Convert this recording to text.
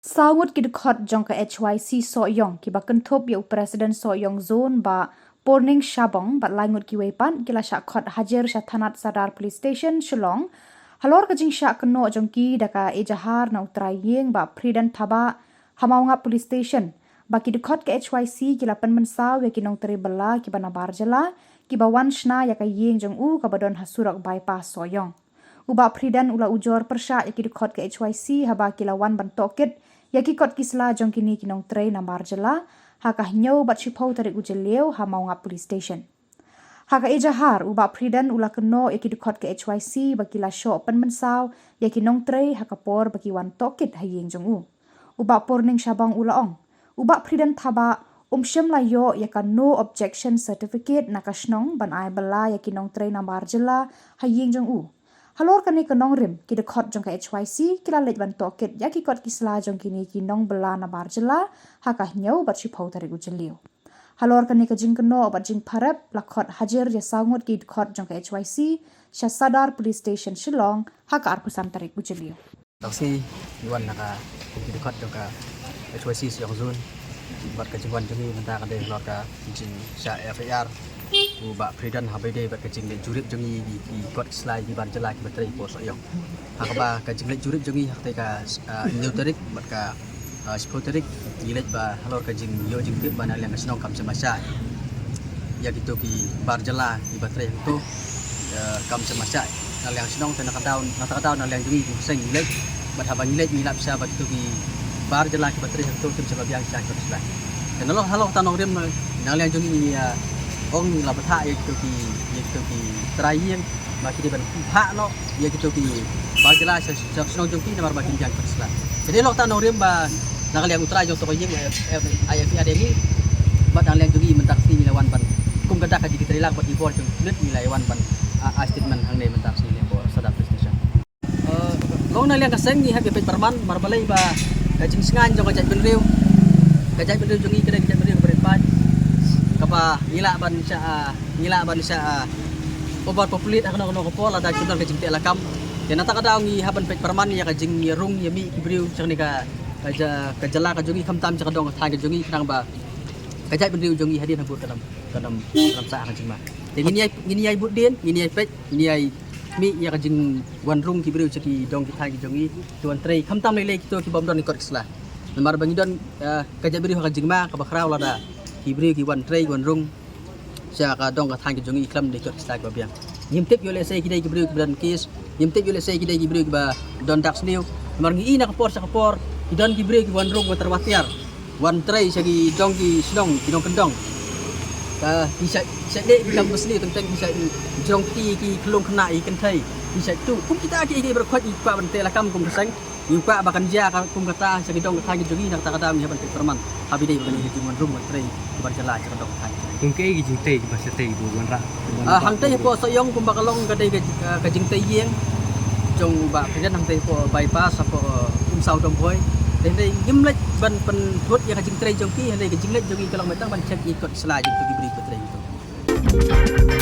Sangut kidukot jong ka HYC Soyong ki bakan top ya Presiden Soyong zone ba Porning Shabong bat langut ki wepan kila syakot hajar syatanat sadar police station Shillong halor ka jing syak keno jong ki daka ejahar na utrayeng ba Pridan Taba hamaunga police station ba kidukot ka HYC kila pen mensaw ya kinong teri bela ki bana barjala ki bawan shna ya ka yeng jong ka badon hasurak bypass Soyong uba Pridan ula ujor persya ya kidukot ka HYC haba kila wan ban tokit yaki kot kisla jong kini kinong tray na marjala haka nyau bat shipau tarik ujeleu ha mau nga police station haka ejahar uba Pridan ula keno yaki dukot ke HYC bakila show pen mensaw yaki nong tray haka por baki wan tokit hayeng jong uba Porning Shabong ula ong uba Pridan Taba syem layo yaka no objection certificate nakasnong ban ai bala yaki nong tray na marjala hayeng jong halor kani kenong rim ki dekot jong ka HYC kila lej ban tokit ya ki kot kisla jong kini ki nong bela na barjela haka nyau bat shipau tarik ujeliu halor kani ka jing keno bat jing parep lakot hajar ya sangut ki dekot jong ka HYC Sadar police station Shillong haka arpusan tarik ujeliu taksi yuan naka ki dekot jong ka HYC Soyong zone bat ka jingwan jong ni menta ka de lor ka jing sya FAR uba Pridan habede bat kajing le jurip jongi di kot slide di barjala ki bateri po Soyong hakaba kajing le jurip jongi hakte ka neuterik bat ka spoterik gilet ba halor kajing yo jing tip banal yang kasnong kam semasa ya gitu ki barjala di bateri itu kam semasa nal yang senong tena kadaun nal yang jongi ku seng gilet bat habang gilet ngilap sa bat itu ki barjala ki bateri itu tim sebab yang sa kot slide dan halor tanong rim nal yang jongi ong la batha ye to ki trayeng ba ki ban pha no ye to ki ba jela sa snong jong ki na mar ba ki jang persla jadi lo ta no rem ba nakal yang utrai jong to yeng IFR ni ba dang yang jogi mentak si lawan ban kum kada ka jigi trilang ba ibor jong net ni lawan ban a statement hang ne mentak si le bo sadap station lo na liang ka seng ni happy pet perman mar balai ba ka jing sngan jong ka jai ben riu jongi kada jai ben riu berempat kapa ngila ban sa obat populit akan ko pola da kidal ka jingte lakam ya nata kada ngi haban pet perman ya ka jing rung ya mi kibriu chang ni ka jala ka jongi khamtam cha dong ka jongi nang ba ka jai benriu jongi hadin habut dalam sa ka jing ma ngini ai budin ngini ai pet ngini ai mi ya ka jing wan rung kibriu chaki dong ki jongi tuan trei khamtam le ki to ki bom don ni kot sla mar bangi don ka jai benriu ka jing ma ka bakrau la da Kibri ki wan tray wan rung sya ka dong ka thang ki jongi klam de kot sta ba biang nyim tip yo le sei ki dai kibri ki ban kis nyim tip yo le sei ki dai kibri ki ba don dax new mar ngi ina ka por sa ka por ki don kibri ki wan rung wa terwatiar wan tray sa ki dong ki snong ki dong kendong ka bisa de ki kam besli tentang bisa jong ti ki kelung kena i kan thai bisa tu kum kita ki berkhot i pa ban te la kam kum kesang yupa bakan ja kum kata sa ki dong ka thang ki jongi nak ta kata mi ban perman abi dai ban ki wan rung wa tray ki ban jala cha dong thai kung kay gi jingtay ba sa tay bu wan ra hang tay po Soyong kum bakalong ka dai ka jingtay yeng jong ba Pridan hang tay po bypass po sau dong boy dai dai gimlek ban pen thut ya ka jingtay jong ki dai ka jinglek jongi kalong metang ban check ikot slide jing tu gibri ko tray itu